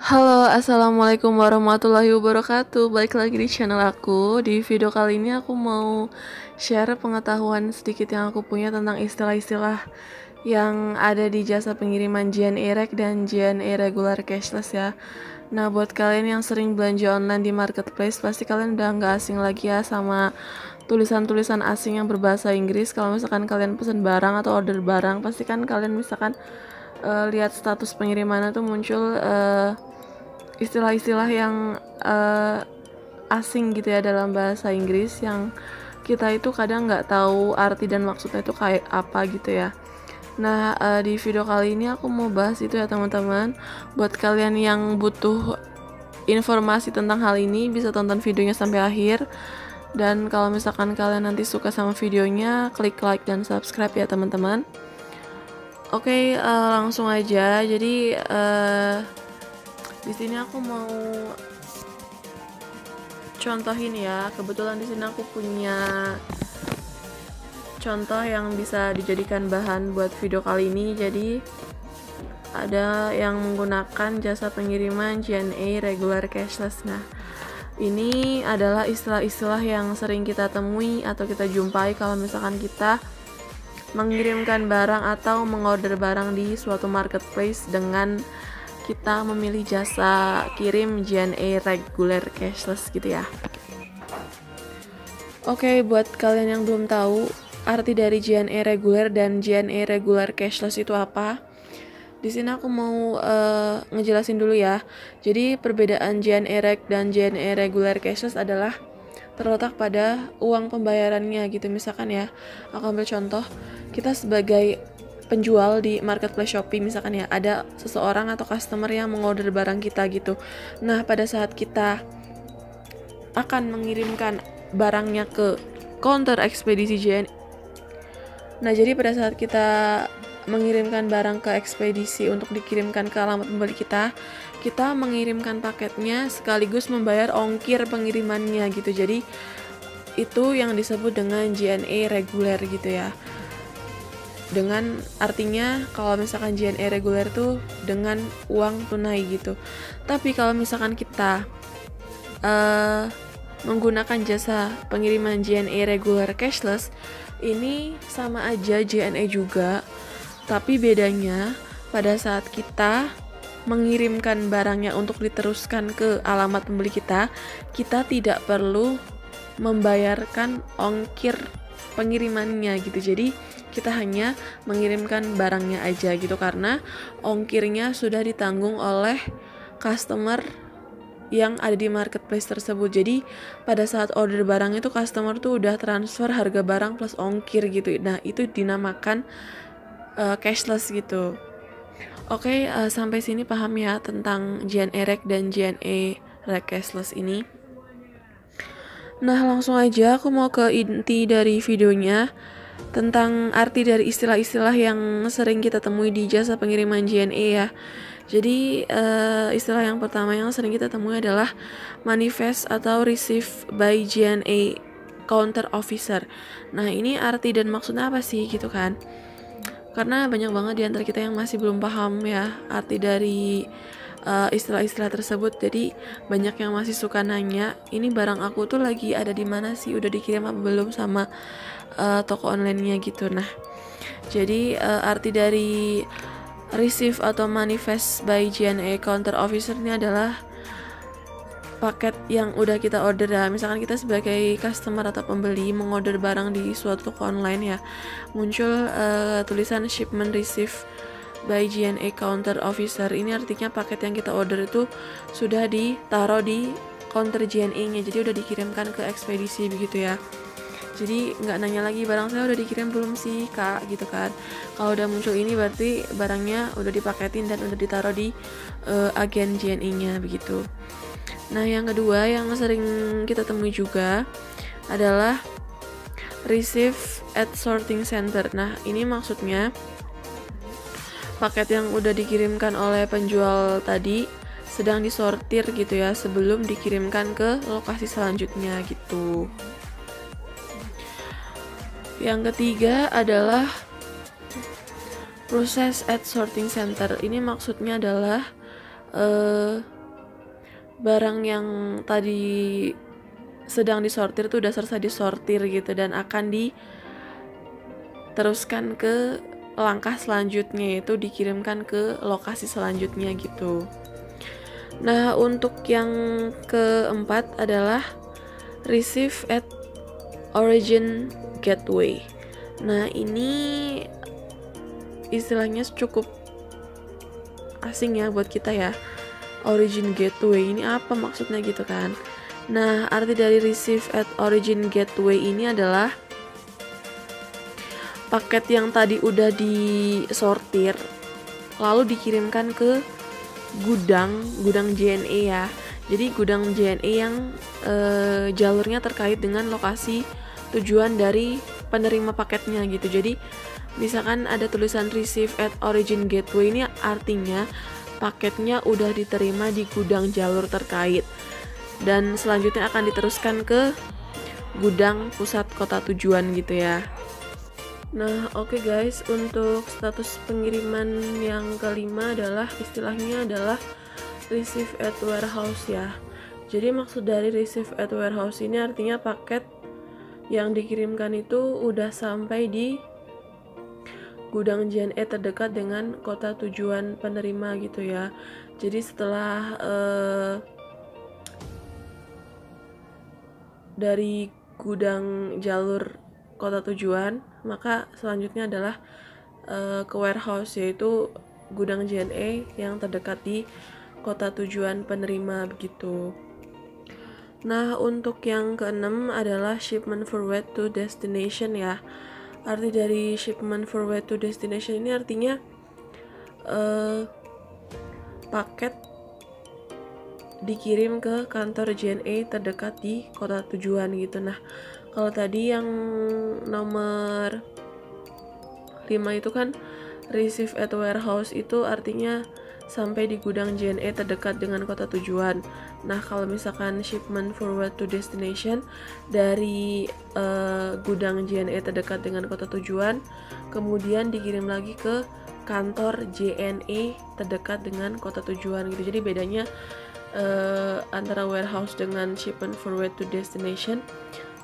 Halo, assalamualaikum warahmatullahi wabarakatuh. Balik lagi di channel aku. Di video kali ini aku mau share pengetahuan sedikit yang aku punya tentang istilah-istilah yang ada di jasa pengiriman JNE Reg dan JNE Regular Cashless ya. Nah, buat kalian yang sering belanja online di marketplace, pasti kalian udah nggak asing lagi ya sama tulisan-tulisan asing yang berbahasa Inggris. Kalau misalkan kalian pesan barang atau order barang, pasti kan kalian misalkan lihat status pengirimannya tuh muncul istilah-istilah yang asing gitu ya dalam bahasa Inggris yang kita itu kadang nggak tahu arti dan maksudnya itu kayak apa gitu ya. Nah, di video kali ini aku mau bahas itu ya teman-teman. Buat kalian yang butuh informasi tentang hal ini bisa tonton videonya sampai akhir. Dan kalau misalkan kalian nanti suka sama videonya, klik like dan subscribe ya teman-teman. Oke, langsung aja. Jadi di sini aku mau contohin ya. Kebetulan di sini aku punya contoh yang bisa dijadikan bahan buat video kali ini. Jadi ada yang menggunakan jasa pengiriman JNE Regular Cashless. Nah, ini adalah istilah-istilah yang sering kita temui atau kita jumpai kalau misalkan kita mengirimkan barang atau mengorder barang di suatu marketplace dengan kita memilih jasa kirim JNE Regular Cashless gitu ya. Oke, buat kalian yang belum tahu arti dari JNE Regular dan JNE Regular Cashless itu apa? Di sini aku mau ngejelasin dulu ya. Jadi perbedaan JNE Reg dan JNE Regular Cashless adalah terletak pada uang pembayarannya gitu. Misalkan ya, aku ambil contoh, kita sebagai penjual di marketplace Shopee misalkan ya, ada seseorang atau customer yang mengorder barang kita gitu. Nah, pada saat kita akan mengirimkan barangnya ke counter ekspedisi JNE. Nah, jadi pada saat kita mengirimkan barang ke ekspedisi untuk dikirimkan ke alamat pembeli kita mengirimkan paketnya sekaligus membayar ongkir pengirimannya gitu. Jadi itu yang disebut dengan JNE reguler gitu ya. Dengan artinya kalau misalkan JNE reguler tuh dengan uang tunai gitu. Tapi kalau misalkan kita menggunakan jasa pengiriman JNE regular cashless, ini sama aja JNE juga, tapi bedanya pada saat kita mengirimkan barangnya untuk diteruskan ke alamat pembeli kita tidak perlu membayarkan ongkir pengirimannya gitu. Jadi kita hanya mengirimkan barangnya aja gitu, karena ongkirnya sudah ditanggung oleh customer yang ada di marketplace tersebut. Jadi pada saat order barang itu customer tuh udah transfer harga barang plus ongkir gitu. Nah, itu dinamakan cashless gitu. Oke, sampai sini paham ya tentang JNE Reg dan JNE Reg Cashless ini. Nah, langsung aja aku mau ke inti dari videonya tentang arti dari istilah-istilah yang sering kita temui di jasa pengiriman JNE ya. Jadi istilah yang pertama yang sering kita temui adalah manifest atau receive by JNE counter officer. Nah, ini arti dan maksudnya apa sih gitu kan? Karena banyak banget di antara kita yang masih belum paham ya arti dari istilah-istilah tersebut. Jadi banyak yang masih suka nanya, ini barang aku tuh lagi ada di mana sih, udah dikirim apa belum sama toko online-nya gitu. Nah, jadi arti dari receive atau manifest by JNE counter officer ini adalah paket yang udah kita order ya. Misalkan kita sebagai customer atau pembeli mengorder barang di suatu toko online ya, muncul tulisan shipment receive by JNE counter officer. Ini artinya paket yang kita order itu sudah ditaruh di counter JNE-nya, jadi udah dikirimkan ke ekspedisi begitu ya. Jadi nggak nanya lagi barang saya udah dikirim belum sih kak gitu kan. Kalau udah muncul ini berarti barangnya udah dipaketin dan udah ditaruh di agen JNE-nya begitu. Nah, yang kedua yang sering kita temui juga adalah receive at sorting center. Nah, ini maksudnya paket yang udah dikirimkan oleh penjual tadi sedang disortir gitu ya sebelum dikirimkan ke lokasi selanjutnya gitu. Yang ketiga adalah process at sorting center. Ini maksudnya adalah barang yang tadi sedang disortir tuh udah selesai disortir gitu, dan akan diteruskan ke langkah selanjutnya, yaitu dikirimkan ke lokasi selanjutnya gitu. Nah, untuk yang keempat adalah receive at origin gateway. Nah, ini istilahnya cukup asing ya buat kita ya. Origin gateway ini apa maksudnya gitu kan. Nah, arti dari receive at origin gateway ini adalah paket yang tadi udah disortir lalu dikirimkan ke gudang JNE ya. Jadi gudang JNE yang jalurnya terkait dengan lokasi tujuan dari penerima paketnya gitu. Jadi misalkan ada tulisan receive at origin gateway, ini artinya paketnya udah diterima di gudang jalur terkait dan selanjutnya akan diteruskan ke gudang pusat kota tujuan gitu ya. Nah, oke guys, untuk status pengiriman yang kelima adalah istilahnya adalah receive at warehouse ya. Jadi maksud dari receive at warehouse ini artinya paket yang dikirimkan itu udah sampai di gudang JNE terdekat dengan kota tujuan penerima gitu ya. Jadi setelah dari gudang jalur kota tujuan, maka selanjutnya adalah ke warehouse, yaitu gudang JNE yang terdekat di kota tujuan penerima begitu. Nah, untuk yang keenam adalah shipment forward to destination ya. Arti dari shipment forward to destination ini artinya paket dikirim ke kantor JNE terdekat di kota tujuan gitu. Nah, kalau tadi yang nomor 5 itu kan receive at warehouse, itu artinya sampai di gudang JNE terdekat dengan kota tujuan. Nah, kalau misalkan shipment forward to destination dari gudang JNE terdekat dengan kota tujuan, kemudian dikirim lagi ke kantor JNE terdekat dengan kota tujuan gitu. Jadi bedanya antara warehouse dengan shipment forward to destination,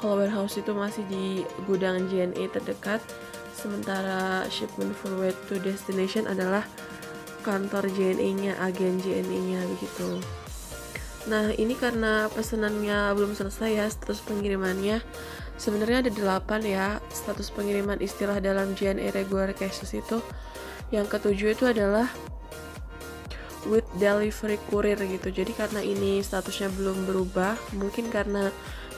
kalau warehouse itu masih di gudang JNE terdekat, sementara shipment forward to destination adalah kantor JNE-nya, agen JNE-nya begitu. Nah, ini karena pesanannya belum selesai ya, status pengirimannya. Sebenarnya ada 8 ya status pengiriman istilah dalam JNE regular cases itu. Yang ketujuh itu adalah with delivery courier gitu. Jadi karena ini statusnya belum berubah, mungkin karena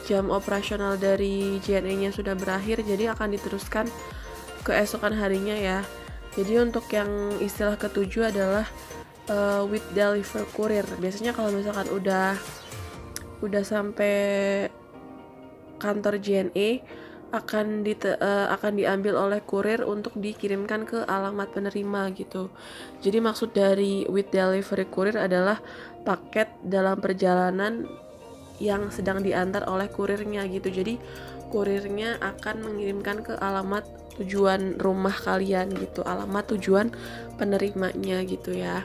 jam operasional dari JNE-nya sudah berakhir, jadi akan diteruskan keesokan harinya ya. Jadi untuk yang istilah ketujuh adalah with delivery courier. Biasanya kalau misalkan udah sampai kantor JNE akan diambil oleh kurir untuk dikirimkan ke alamat penerima gitu. Jadi maksud dari with delivery courier adalah paket dalam perjalanan yang sedang diantar oleh kurirnya gitu. Jadi kurirnya akan mengirimkan ke alamat tujuan rumah kalian gitu, alamat tujuan penerimanya gitu ya.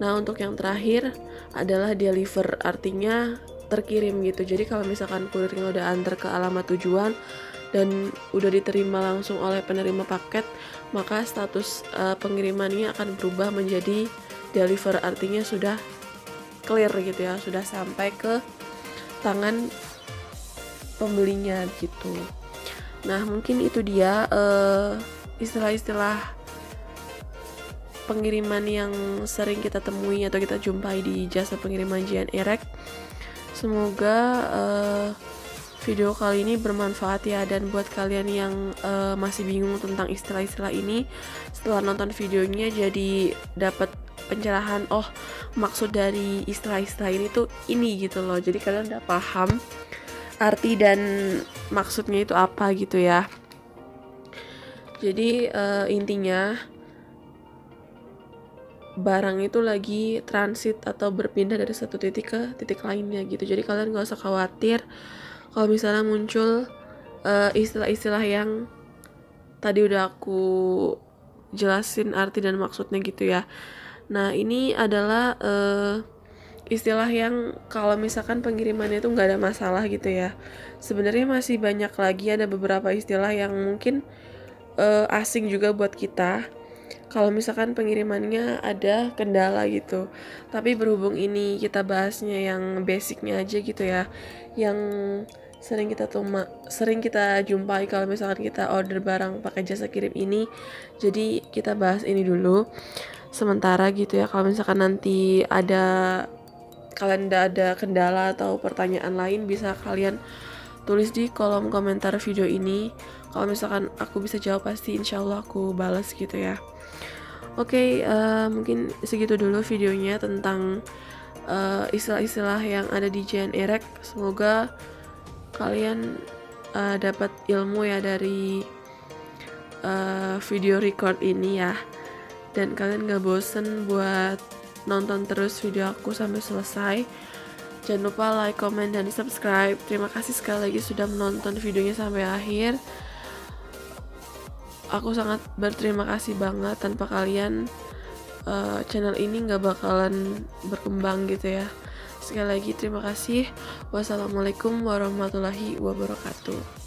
Nah, untuk yang terakhir adalah deliver, artinya terkirim gitu. Jadi kalau misalkan kurirnya udah antar ke alamat tujuan dan udah diterima langsung oleh penerima paket, maka status pengirimannya akan berubah menjadi deliver, artinya sudah clear gitu ya, sudah sampai ke tangan pembelinya gitu. Nah, mungkin itu dia istilah-istilah pengiriman yang sering kita temui atau kita jumpai di jasa pengiriman JNE Reg. Semoga video kali ini bermanfaat ya, dan buat kalian yang masih bingung tentang istilah-istilah ini, setelah nonton videonya jadi dapat pencerahan, oh maksud dari istilah-istilah ini tuh ini gitu loh. Jadi kalian udah paham arti dan maksudnya itu apa gitu ya. Jadi intinya barang itu lagi transit atau berpindah dari satu titik ke titik lainnya gitu. Jadi kalian gak usah khawatir kalau misalnya muncul istilah-istilah yang tadi udah aku jelasin arti dan maksudnya gitu ya. Nah, ini adalah istilah yang kalau misalkan pengirimannya itu nggak ada masalah gitu ya. Sebenarnya masih banyak lagi, ada beberapa istilah yang mungkin asing juga buat kita kalau misalkan pengirimannya ada kendala gitu. Tapi berhubung ini kita bahasnya yang basicnya aja gitu ya, yang sering kita jumpai kalau misalkan kita order barang pakai jasa kirim ini. Jadi kita bahas ini dulu sementara gitu ya. Kalau misalkan nanti kalian ada kendala atau pertanyaan lain, bisa kalian tulis di kolom komentar video ini. Kalau misalkan aku bisa jawab, pasti insya Allah aku balas gitu ya. Oke, mungkin segitu dulu videonya tentang istilah-istilah yang ada di JNE Rec. Semoga kalian dapat ilmu ya dari video record ini ya, dan kalian gak bosen buat nonton terus video aku sampai selesai. Jangan lupa like, comment, dan subscribe. Terima kasih sekali lagi sudah menonton videonya sampai akhir. Aku sangat berterima kasih banget. Tanpa kalian channel ini gak bakalan berkembang gitu ya. Sekali lagi terima kasih. Wassalamualaikum warahmatullahi wabarakatuh.